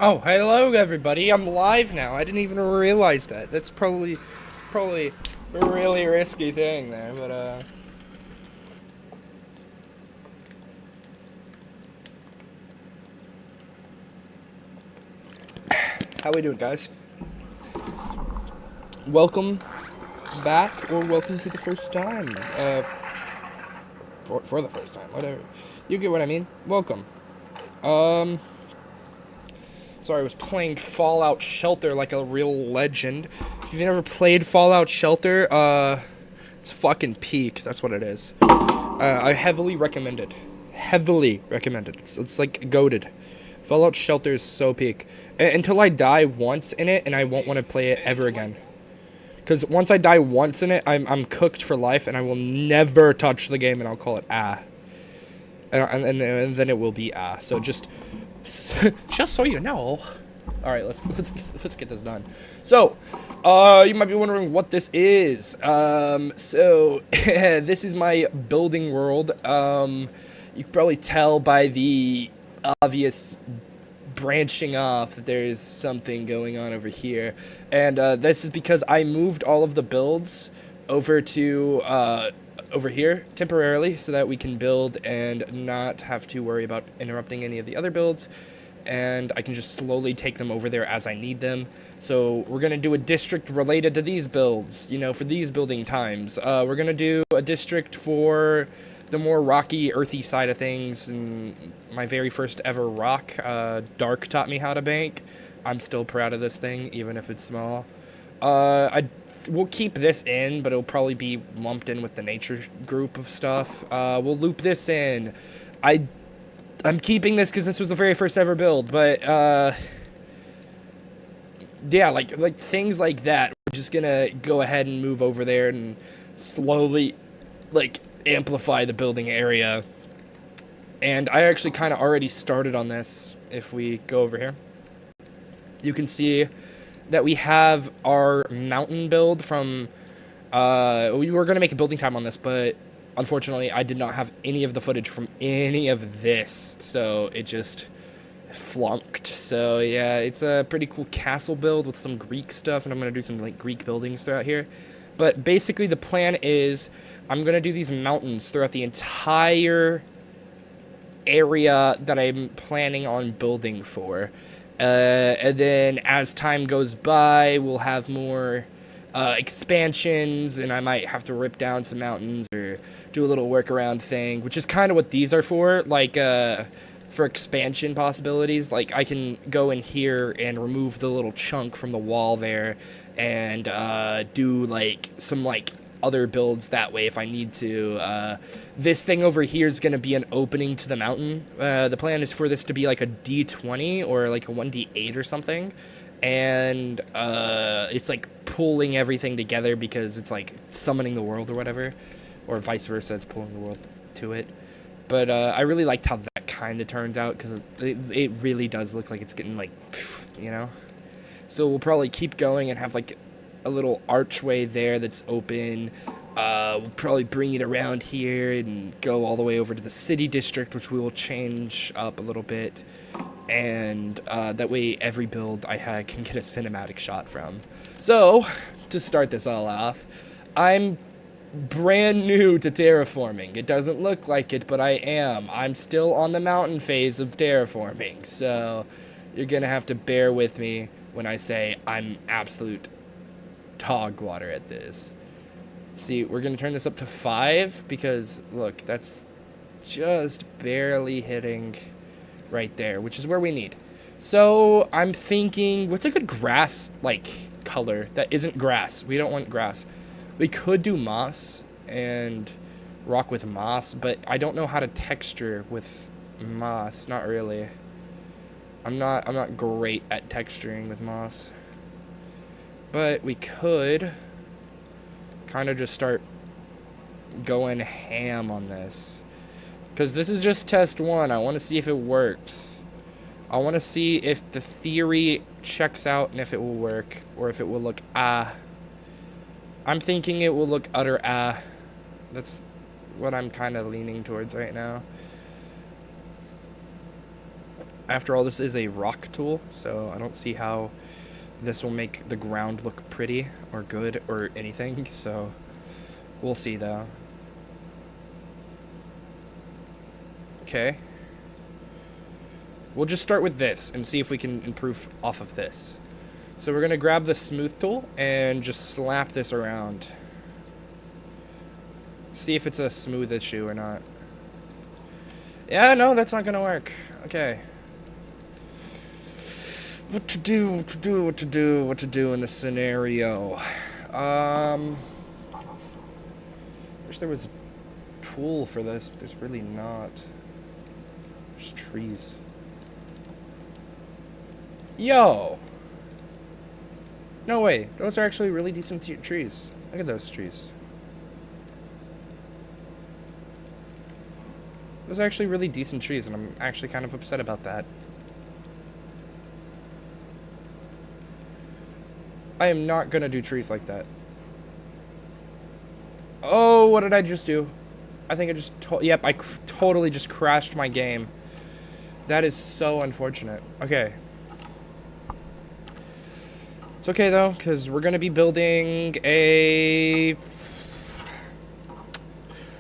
Oh, hello everybody. I'm live now. I didn't even realize that. That's probably a really risky thing there, but how we doing, guys? Welcome back or welcome to the first time. For the first time, whatever. You get what I mean? Welcome. Um Sorry, I was playing Fallout Shelter like a real legend. If you've never played Fallout Shelter, it's fucking peak. That's what it is. I heavily recommend it. Heavily recommend it. It's like goated. Fallout Shelter is so peak. Until I die once in it, and I won't want to play it ever again. Because once I die once in it, I'm cooked for life, and I will never touch the game, and I'll call it and then it will be So just so you know. All right, let's get this done. So, you might be wondering what this is. This is my building world. You can probably tell by the obvious branching off that there's something going on over here, and this is because I moved all of the builds over to over here temporarily so that we can build and not have to worry about interrupting any of the other builds, and I can just slowly take them over there as I need them. So we're going to do a district related to these builds, you know, for these building times. We're going to do a district for the more rocky, earthy side of things, and my very first ever rock. Dark taught me how to bank. I'm still proud of this thing, even if it's small. We'll keep this in, but it'll probably be lumped in with the nature group of stuff. We'll loop this in. I'm keeping this because this was the very first ever build, but yeah, like things like that. We're just gonna go ahead and move over there and slowly, like, amplify the building area. And I actually kind of already started on this. If we go over here, you can see that we have our mountain build from we were going to make a building time on this, but unfortunately I did not have any of the footage from any of this, so it just flunked. So yeah, it's a pretty cool castle build with some Greek stuff, and I'm going to do some like Greek buildings throughout here. But basically the plan is I'm going to do these mountains throughout the entire area that I'm planning on building for. And then as time goes by, we'll have more expansions, and I might have to rip down some mountains or do a little workaround thing, which is kind of what these are for. Like, for expansion possibilities, like I can go in here and remove the little chunk from the wall there and do like some like other builds that way if I need to. This thing over here is going to be an opening to the mountain. The plan is for this to be like a D20 or like a 1D8 or something, and it's like pulling everything together because it's like summoning the world or whatever, or vice versa, it's pulling the world to it. But I really liked how that kind of turns out, because it really does look like it's getting like, you know? So we'll probably keep going and have like a little archway there that's open. We'll probably bring it around here and go all the way over to the city district, which we will change up a little bit. And that way every build I had can get a cinematic shot from. So, to start this all off, I'm brand new to terraforming. It doesn't look like it, but I am. I'm still on the mountain phase of terraforming, so you're gonna have to bear with me when I say I'm absolute hog water at this. See, we're gonna turn this up to 5 because look, that's just barely hitting right there, which is where we need. So I'm thinking, what's a good grass like color that isn't grass? We don't want grass. We could do moss and rock with moss, but I don't know how to texture with moss. Not really. I'm not great at texturing with moss. But we could kind of just start going ham on this, because this is just test 1. I want to see if it works. I want to see if the theory checks out and if it will work, or if it will look I'm thinking it will look utter That's what I'm kind of leaning towards right now. After all, this is a rock tool, so I don't see how this will make the ground look pretty or good or anything, so we'll see though. Okay. We'll just start with this and see if we can improve off of this. So we're going to grab the smooth tool and just slap this around. See if it's a smooth issue or not. Yeah, no, that's not going to work. Okay. What to do in this scenario? Wish there was a tool for this, but there's really not. There's trees. Yo! No way, those are actually really decent trees. Look at those trees. Those are actually really decent trees, and I'm actually kind of upset about that. I am not gonna do trees like that. Oh, what did I just do? I think I just... Yep, I totally just crashed my game. That is so unfortunate. Okay. It's okay, though, because we're gonna be building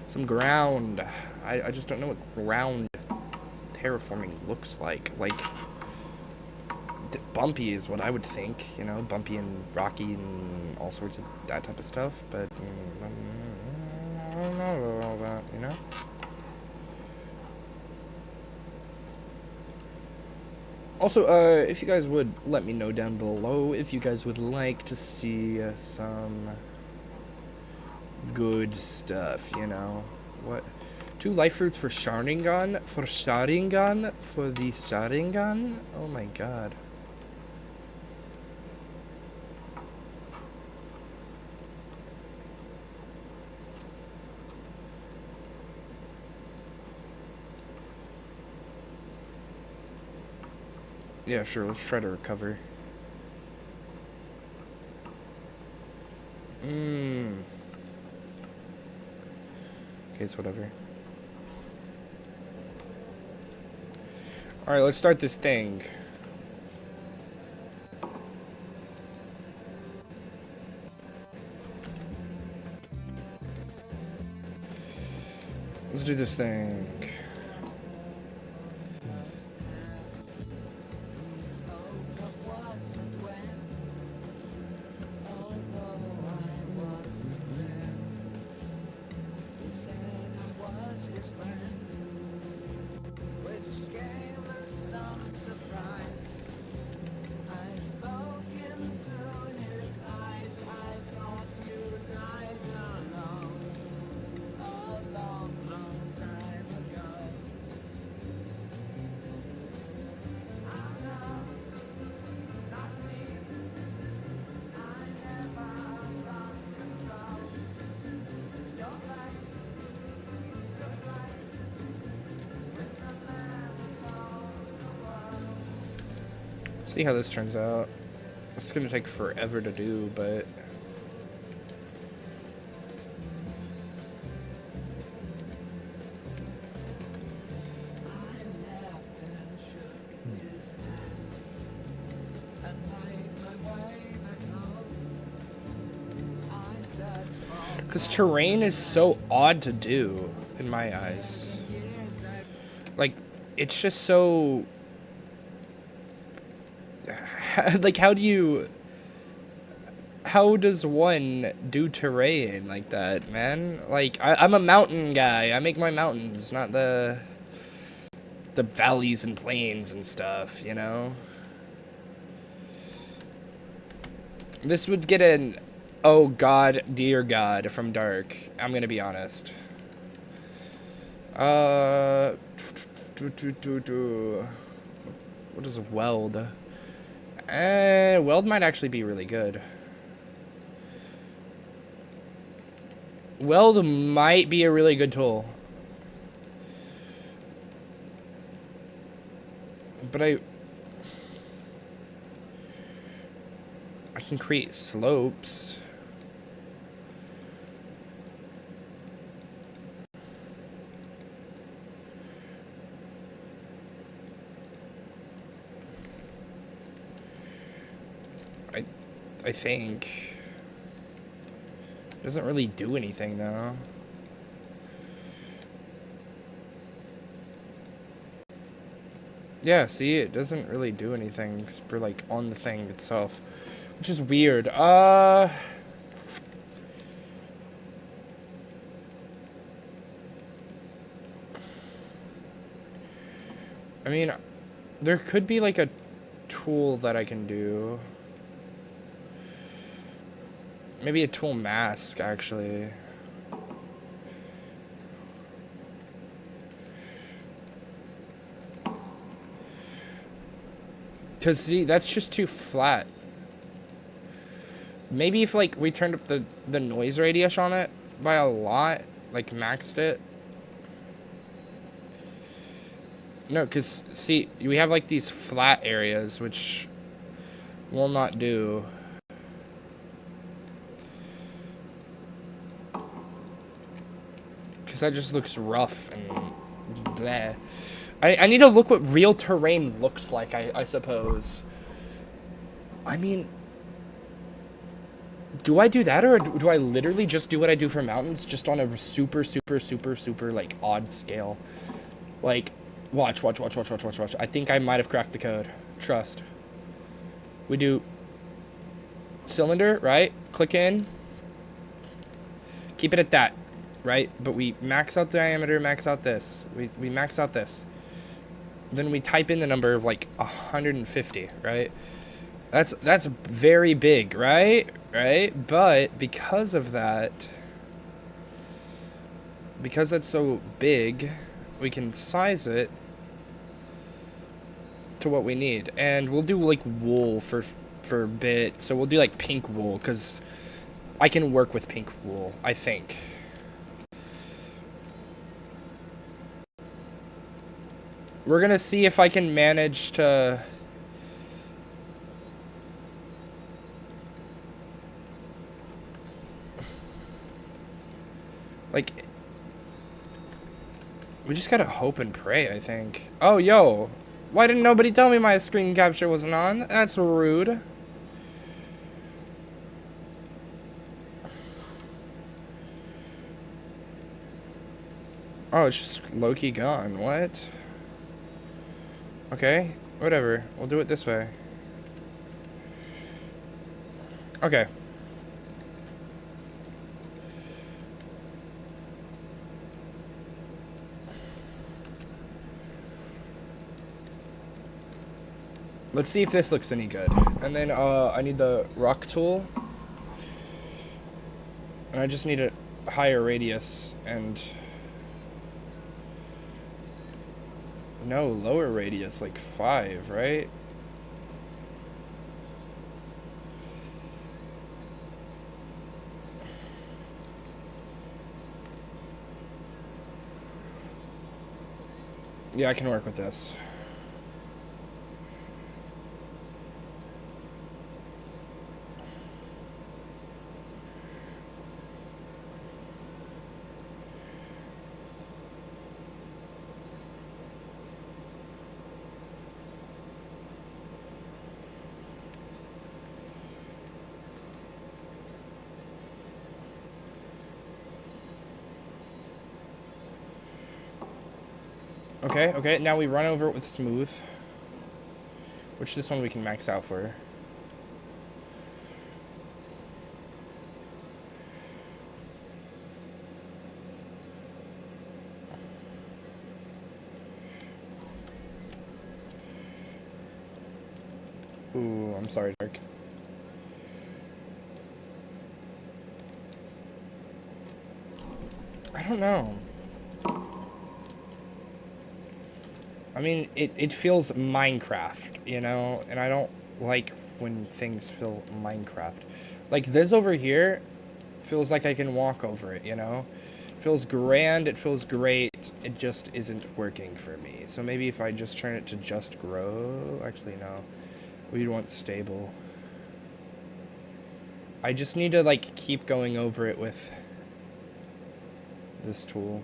some ground. I just don't know what ground terraforming looks like. Like... bumpy is what I would think, you know, bumpy and rocky and all sorts of that type of stuff, but I don't know about all that, you know? Also, if you guys would let me know down below if you guys would like to see some good stuff, you know? What? 2 life fruits for Sharingan? For Sharingan? For the Sharingan? Oh my god. Yeah, sure, let's try to recover. Okay, it's whatever. Alright, let's start this thing. Let's do this thing. See how this turns out. It's gonna take forever to do, but because terrain is so odd to do in my eyes. Like, it's just so... like, how does one do terrain like that, man? Like, I'm a mountain guy. I make my mountains, not the valleys and plains and stuff, you know? This would get an oh god, dear god from Dark. I'm gonna be honest. What is weld? Weld might actually be really good. Weld might be a really good tool. But I can create slopes. I think. Doesn't really do anything, though. Yeah, see, it doesn't really do anything for, like, on the thing itself. Which is weird. I mean, there could be, like, a tool that I can do. Maybe a tool mask, actually. Because, see, that's just too flat. Maybe if, like, we turned up the noise radius on it by a lot, like, maxed it. No, because, see, we have, like, these flat areas, which will not do. Because that just looks rough and bleh. I need to look what real terrain looks like, I suppose. I mean, do I do that, or do I literally just do what I do for mountains, just on a super, like, odd scale? Like, watch. I think I might have cracked the code. Trust. We do cylinder, right? Click in. Keep it at that, right? But we max out diameter, max out this. We max out this. Then we type in the number of, like, 150, right? That's very big, right? Right? But because of that, because that's so big, we can size it to what we need. And we'll do, like, wool for a bit. So we'll do, like, pink wool, because I can work with pink wool, I think. We're gonna see if I can manage to... like... we just gotta hope and pray, I think. Oh, yo! Why didn't nobody tell me my screen capture wasn't on? That's rude. Oh, it's just low-key gone. What? Okay, whatever. We'll do it this way. Okay. Let's see if this looks any good. And then I need the rock tool. And I just need a higher radius and... no, lower radius, like 5, right? Yeah, I can work with this. Okay, now we run over it with smooth. Which this one we can max out for. Ooh, I'm sorry, Dark. I don't know. I mean, it feels Minecraft, you know? And I don't like when things feel Minecraft. Like, this over here feels like I can walk over it, you know? It feels grand, it feels great, it just isn't working for me. So maybe if I just turn it to just grow... actually, no. We'd want stable. I just need to, like, keep going over it with this tool.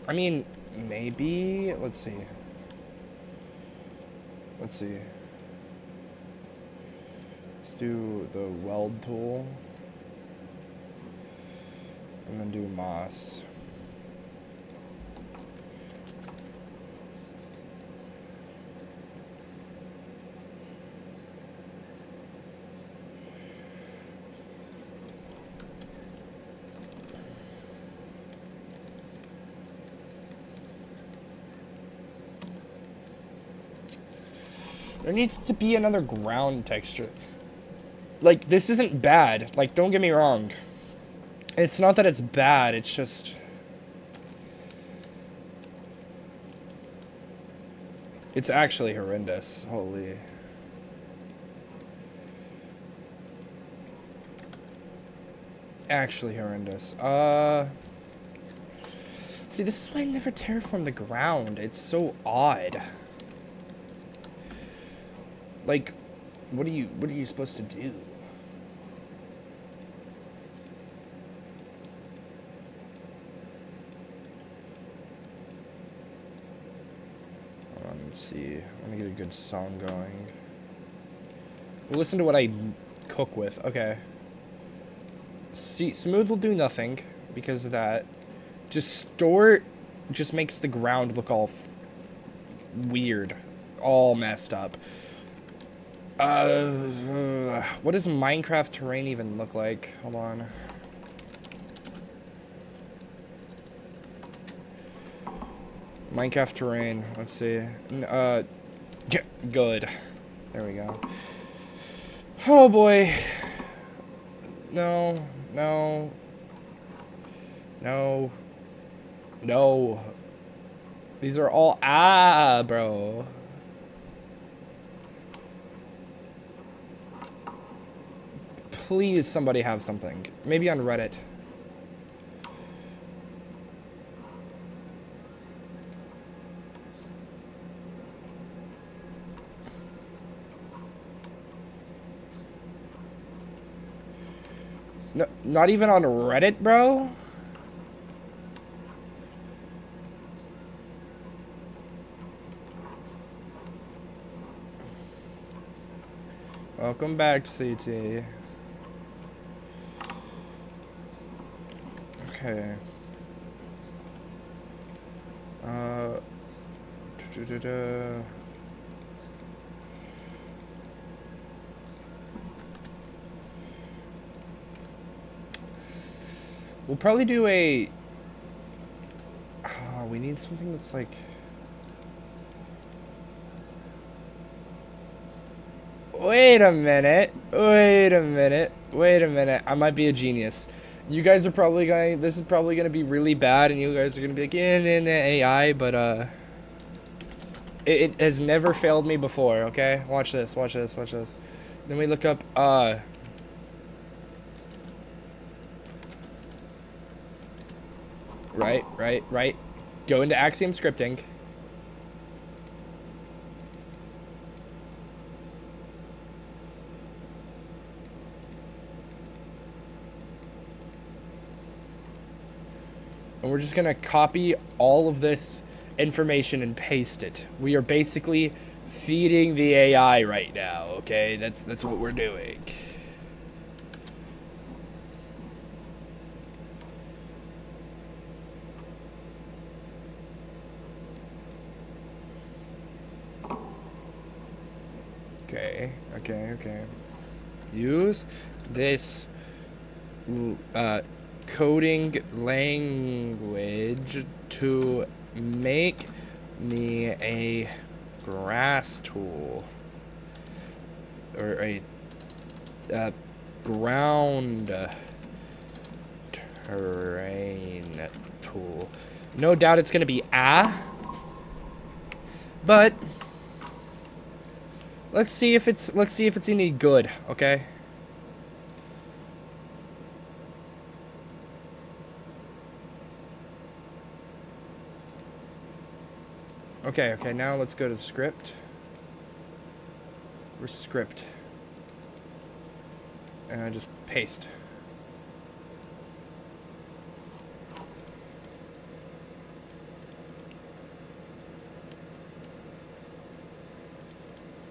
I mean, maybe, let's see. Let's do the weld tool. And then do moss. There needs to be another ground texture. Like, this isn't bad. Like, don't get me wrong. It's not that it's bad, it's just... It's actually horrendous. Holy... Actually horrendous. See, this is why I never terraform the ground. It's so odd. Like, what are you supposed to do? Hold on, let's see. Let me get a good song going. We'll listen to what I cook with. Okay. See, smooth will do nothing because of that. Just store just makes the ground look all weird, all messed up. What does Minecraft terrain even look like? Hold on. Minecraft terrain. Let's see. Good. There we go. Oh boy. No. No. No. No. These are all bro. Please, somebody have something. Maybe on Reddit. No, not even on Reddit, bro? Welcome back, CT. Okay. We'll probably do a... we need something that's like... Wait a minute. Wait a minute. Wait a minute. I might be a genius. You guys are probably going... This is probably going to be really bad, and you guys are going to be like, AI, but, It has never failed me before, okay? Watch this, watch this, watch this. Then we look up, Right. Go into Axiom scripting. And we're just gonna copy all of this information and paste it. We are basically feeding the AI right now, okay? That's what we're doing. Okay. Use this coding language to make me a grass tool or a ground terrain tool. No doubt it's gonna be but let's see if it's any good, okay? Okay, now let's go to script. Where's script? And I just paste.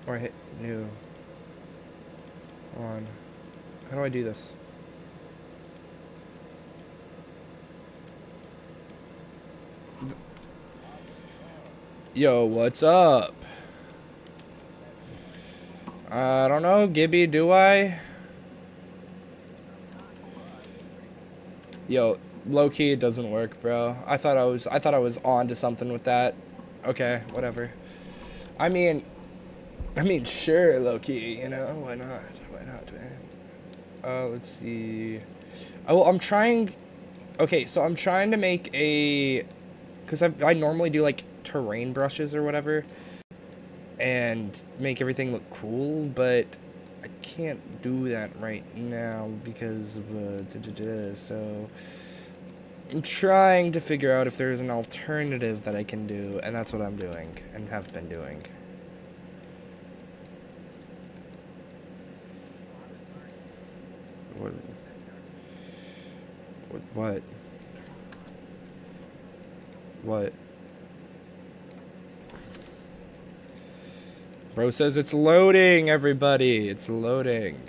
Or hit new. Hold on. How do I do this? Yo, what's up? I don't know, Gibby, do I? Yo, low key it doesn't work, bro. I thought I was on to something with that. Okay, whatever. I mean sure, low key, you know, why not? Why not, man? Let's see. Oh, I'm trying. Okay, so I'm trying to make a, cuz I normally do like terrain brushes or whatever and make everything look cool, but I can't do that right now because of so I'm trying to figure out if there's an alternative that I can do, and that's what I'm doing and have been doing. What? What? Bro says it's loading, everybody. It's loading.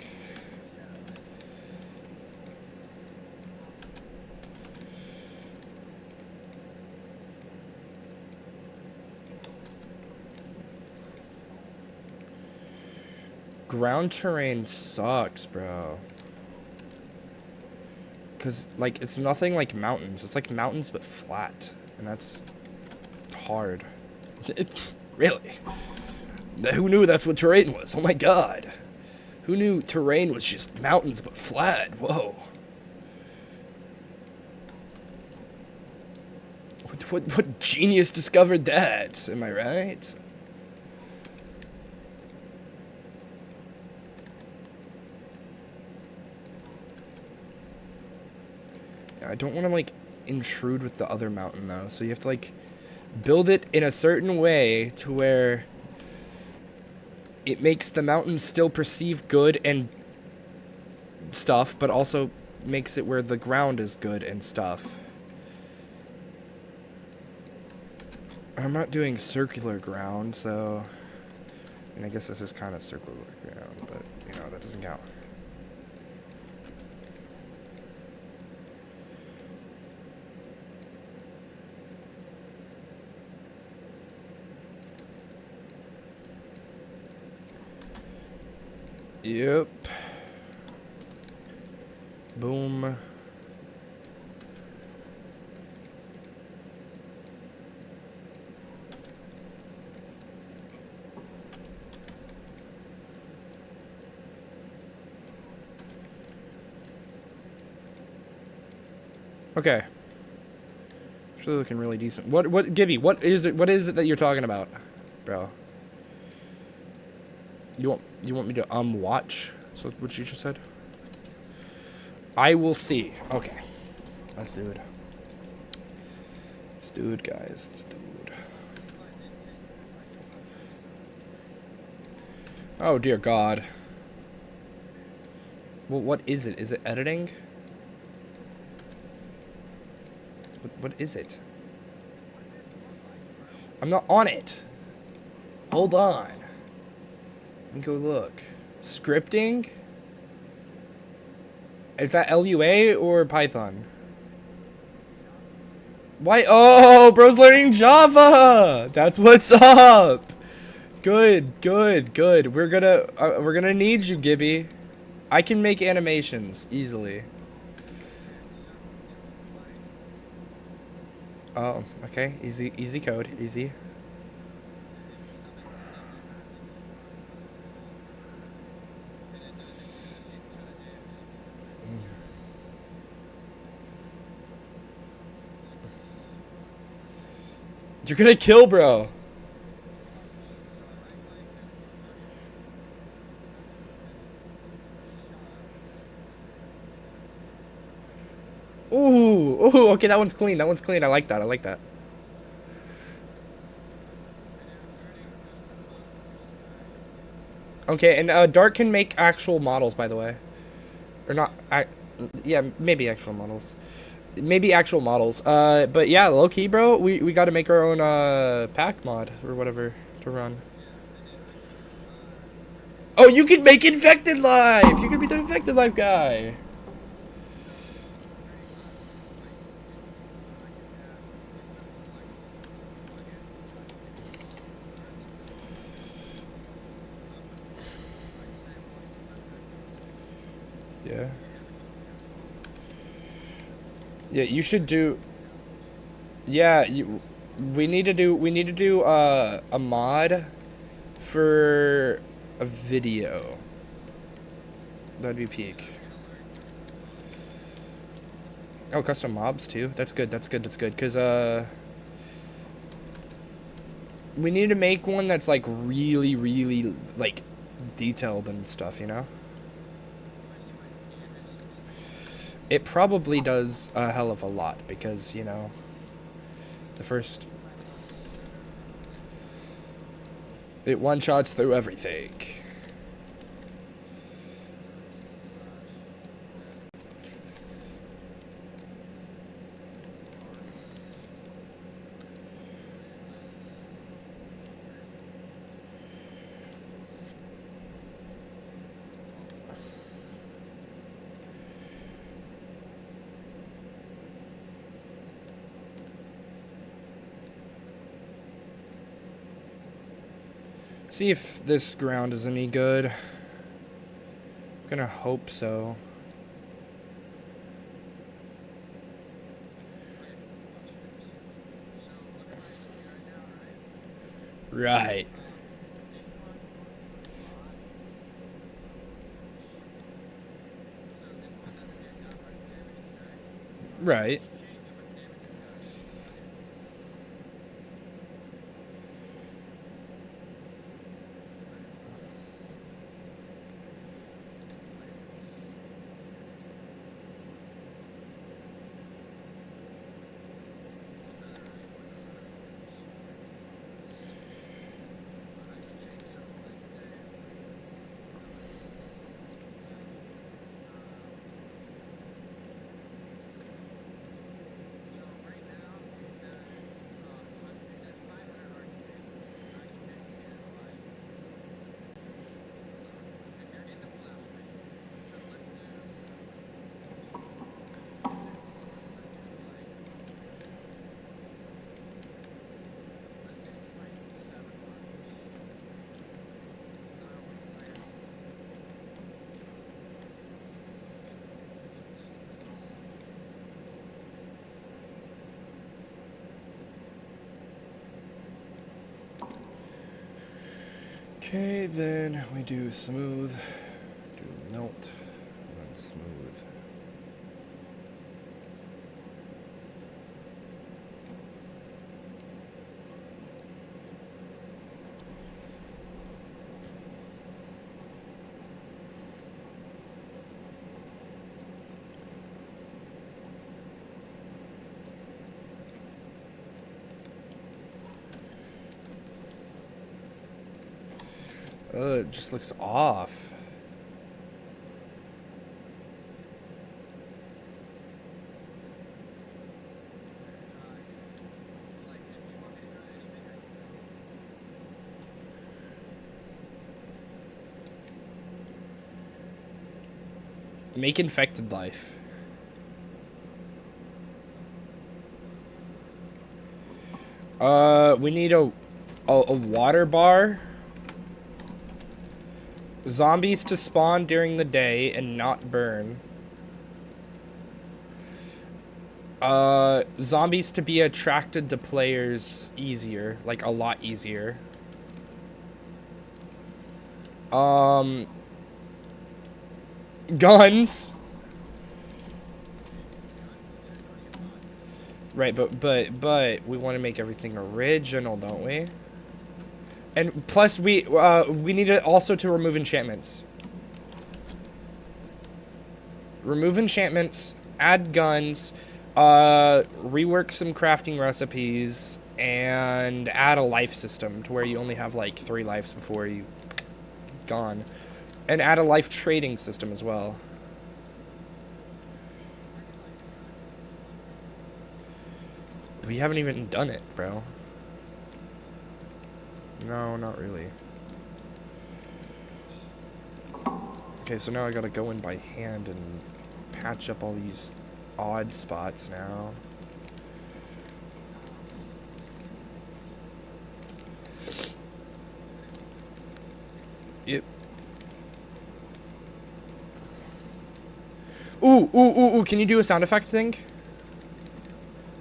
Ground terrain sucks, bro. Cause like it's nothing like mountains. It's like mountains but flat, and that's hard. It's really. Who knew that's what terrain was? Oh my god. Who knew terrain was just mountains but flat? Whoa. What genius discovered that? Am I right? I don't want to like intrude with the other mountain though, so you have to like build it in a certain way to where it makes the mountain still perceive good and stuff, but also makes it where the ground is good and stuff. I'm not doing circular ground, so I mean, I guess this is kind of circular ground, but you know, that doesn't count. Yep. Boom. Okay. Actually looking really decent. What Gibby, what is it that you're talking about, bro? You want me to watch? So what you just said? I will see. Okay. Let's do it. Let's do it, guys. Let's do it. Oh dear God. Well, what is it? Is it editing? What is it? I'm not on it. Hold on. Let me go look. Scripting? Is that LUA or Python? Why? Oh, bro's learning Java. That's what's up. Good. We're gonna need you, Gibby. I can make animations easily. Oh, okay. Easy code. Easy. You're gonna kill, bro. Ooh, okay, that one's clean. I like that. Okay, and Dart can make actual models, by the way. Or not, yeah, maybe actual models. But yeah, low-key, bro, we gotta make our own, pack mod, or whatever, to run. Oh, you can make infected life. You can be the infected life guy. Yeah. Yeah, you should do. Yeah, we need to do a mod for a video. That'd be peak. Oh, custom mobs too. That's good. That's good. That's good. Cause we need to make one that's like really like detailed and stuff. You know. It probably does a hell of a lot because, you know, the first... It one-shots through everything. See if this ground is any good. I'm gonna hope so. Right. Right. Okay, then we do smooth, do melt, and then smooth. It just looks off. Make infected life. We need a water bar. Zombies to spawn during the day and not burn. Zombies to be attracted to players easier, like a lot easier. Guns. Right, but we want to make everything original, don't we? And plus we need it also to remove enchantments. Remove enchantments, add guns, rework some crafting recipes, and add a life system to where you only have like 3 lives before you gone. And add a life trading system as well. We haven't even done it, bro. No, not really. Okay, so now I gotta go in by hand and patch up all these odd spots now. Yep. Ooh, can you do a sound effect thing?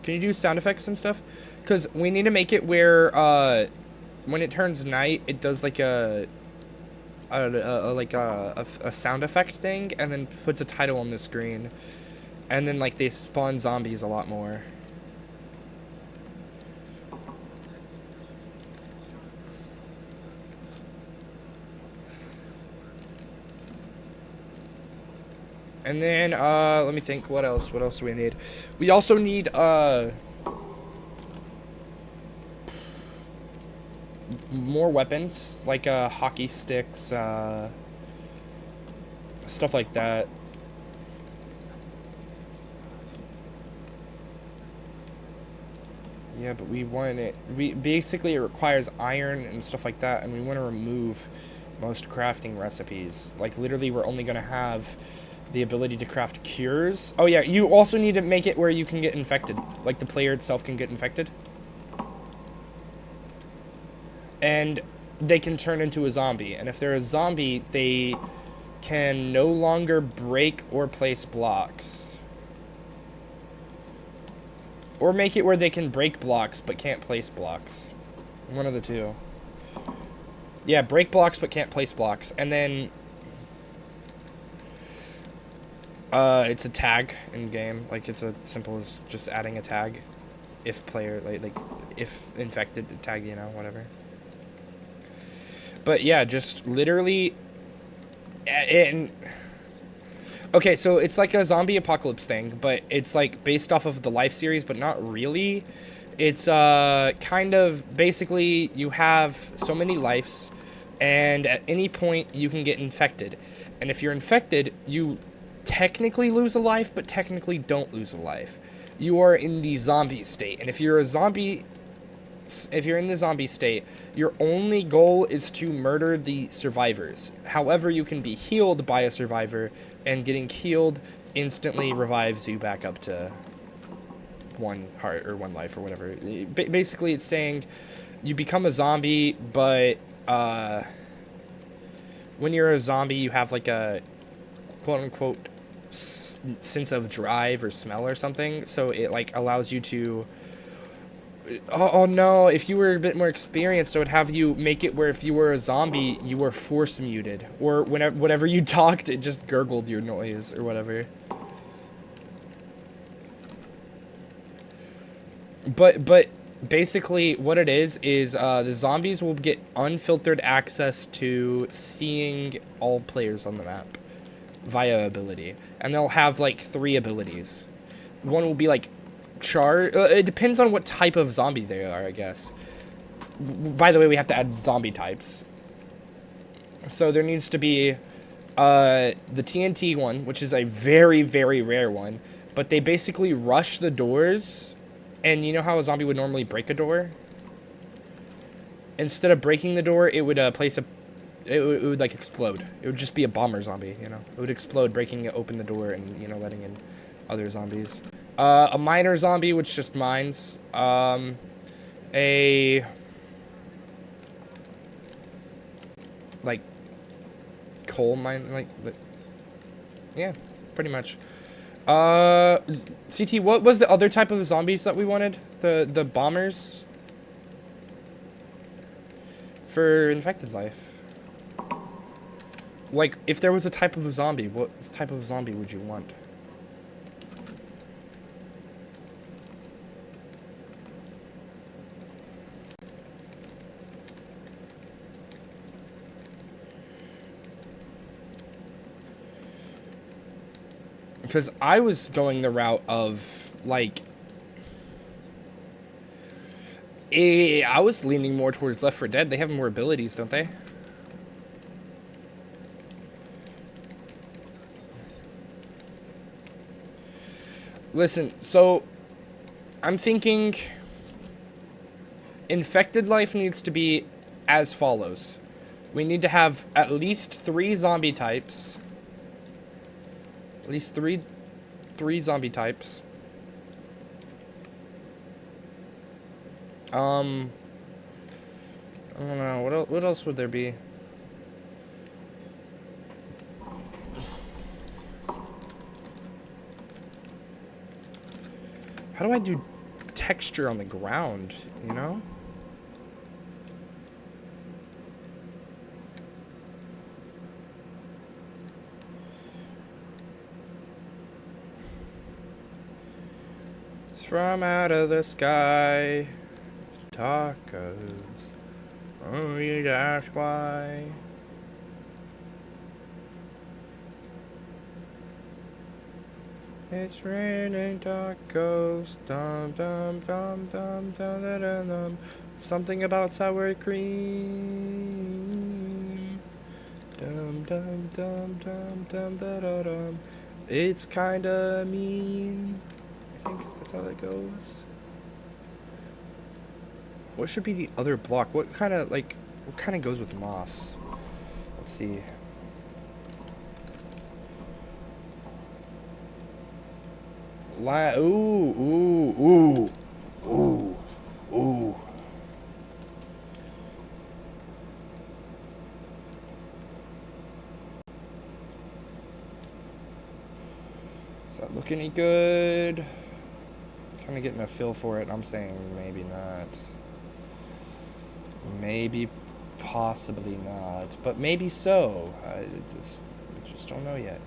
Can you do sound effects and stuff? Because we need to make it where, when it turns night, it does like a sound effect thing, and then puts a title on the screen. And then, like, they spawn zombies a lot more. And then, let me think, what else do we need? We also need, more weapons, like, hockey sticks, stuff like that. Yeah, but we want it, basically it requires iron and stuff like that, and we want to remove most crafting recipes. Like, literally, we're only gonna have the ability to craft cures. Oh yeah, you also need to make it where you can get infected. Like, the player itself can get infected. And they can turn into a zombie. And if they're a zombie, they can no longer break or place blocks. Or make it where they can break blocks but can't place blocks. One of the two. Yeah, break blocks but can't place blocks. And then it's a tag in game. Like, it's as simple as just adding a tag. If player, like if infected tag, you know, whatever. But yeah, just literally okay, so it's like a zombie apocalypse thing, but it's like based off of the Life series, but not really. It's kind of basically you have so many lives, and at any point you can get infected. And if you're infected, you technically lose a life, but technically don't lose a life. You are in the zombie state, and if you're in the zombie state, your only goal is to murder the survivors. However, you can be healed by a survivor, and getting healed instantly revives you back up to 1 heart or 1 life or whatever. Basically, it's saying you become a zombie, but when you're a zombie, you have like a quote-unquote sense of drive or smell or something, so it like allows you to oh no, if you were a bit more experienced, I would have you make it where if you were a zombie, you were force muted, or whatever you talked, it just gurgled your noise or whatever. But basically what it is the zombies will get unfiltered access to seeing all players on the map via ability, and they'll have like 3 abilities. One will be like it depends on what type of zombie they are, I guess. By the way, we have to add zombie types. So there needs to be the TNT one, which is a very, very rare one, but they basically rush the doors, and you know how a zombie would normally break a door? Instead of breaking the door, it would it would like explode. It would just be a bomber zombie, you know? It would explode, breaking open the door and, you know, letting in other zombies. A miner zombie, which just mines. A like coal mine, like yeah, pretty much. CT, what was the other type of zombies that we wanted? The bombers for infected life. Like, if there was a type of zombie, what type of zombie would you want? Because I was going the route of, like, I was leaning more towards Left 4 Dead. They have more abilities, don't they? Listen, so I'm thinking infected life needs to be as follows. We need to have at least 3 zombie types. At least three zombie types. I don't know. What else would there be? How do I do texture on the ground, you know? It's from out of the sky. Tacos. Oh, you'd ask why. It's raining tacos. Dum dum dum dum dum dum dum dum. Something about sour cream. Dum dum dum dum dum da da dum. It's kinda mean. I think that's how that goes. What should be the other block? What kind of goes with moss? Let's see. Ooh. Does that look any good? Kind of getting a feel for it. I'm saying maybe not. Maybe, possibly not. But maybe so. I just don't know yet.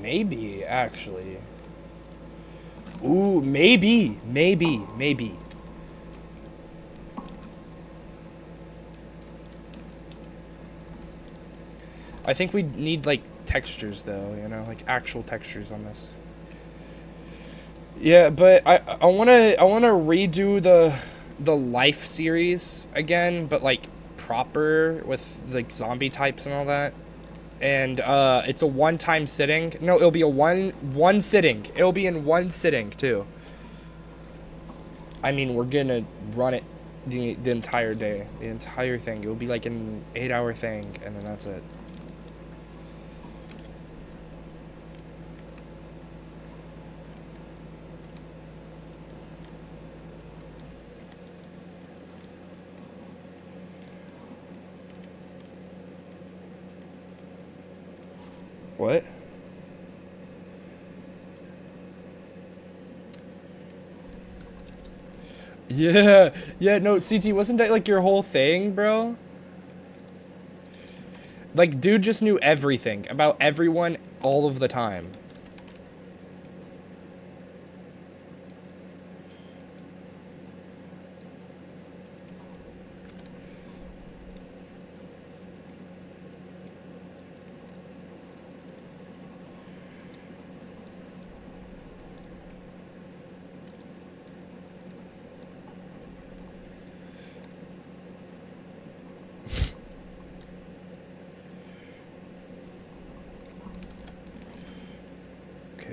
Maybe, actually. Ooh, maybe. I think we need, like, textures, though, you know? Like, actual textures on this. Yeah, but I wanna redo the life series again, but, like, proper with, like, zombie types and all that. And it's a one-time sitting. No, it'll be a one sitting. It'll be in one sitting too. I mean, we're gonna run it the entire day, the entire thing. It'll be like an 8-hour thing, and then that's it. What? Yeah, no, CT, wasn't that like your whole thing, bro? Like, dude just knew everything about everyone all of the time.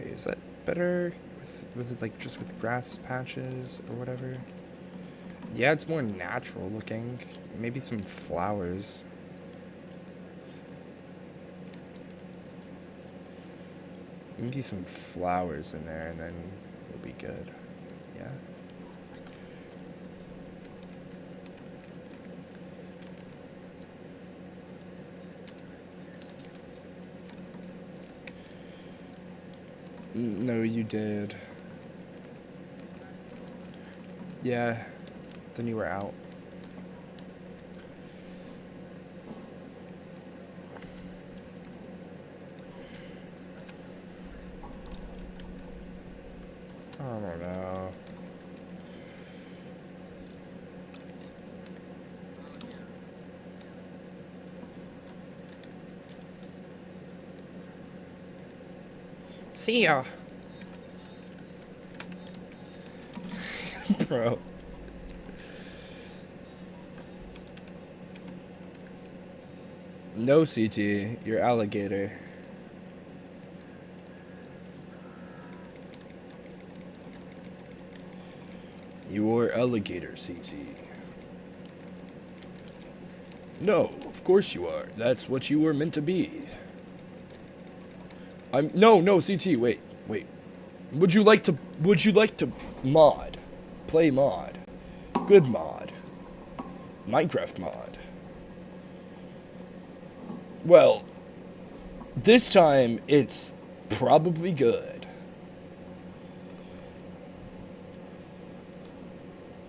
Is that better with it, like, just with grass patches or whatever? Yeah, it's more natural looking. Maybe some flowers. Maybe some flowers in there, and then we'll be good. Yeah. No, you did. Yeah, then you were out. I don't know. See ya. Bro. No, CT, you're alligator. You're alligator, CT. No, of course you are. That's what you were meant to be. No, CT, wait. Would you like to mod? Play mod. Good mod. Minecraft mod. Well, this time it's probably good.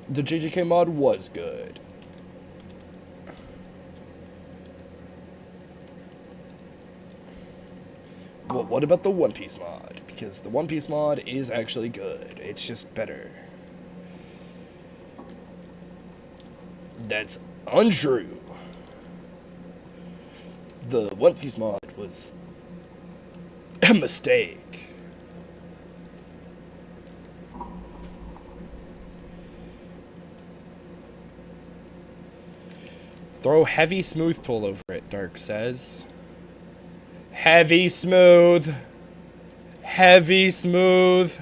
The JJK mod was good. Well, what about the One Piece mod? Because the One Piece mod is actually good. It's just better. That's untrue. The One Piece mod was a mistake. Throw heavy smooth tool over it, Dark says. Heavy smooth. Heavy smooth.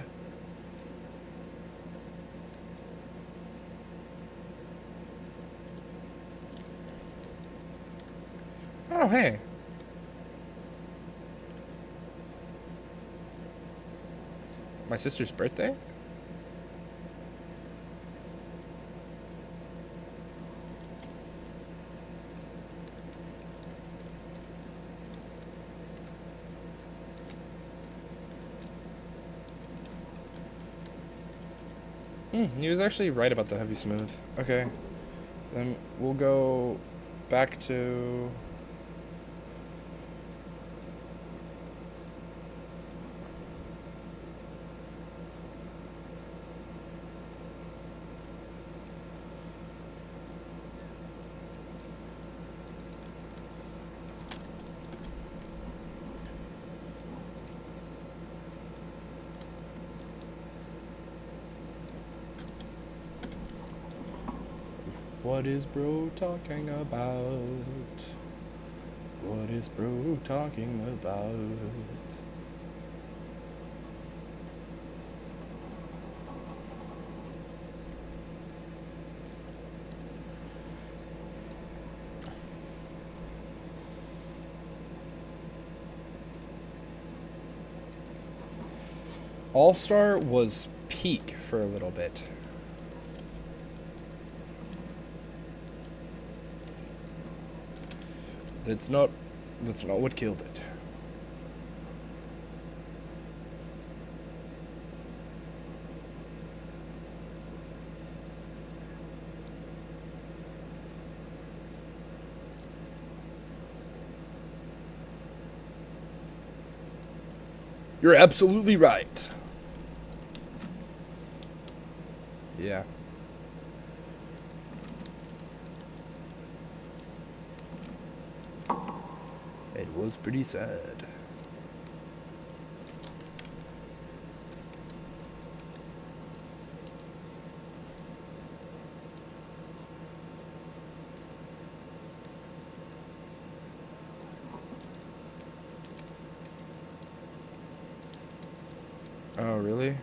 Oh, hey. My sister's birthday? He was actually right about the heavy smooth. Okay. Then we'll go back to... What is bro talking about? What is bro talking about? All-Star was peak for a little bit. That's not what killed it. You're absolutely right. Yeah. It was pretty sad. Oh, really?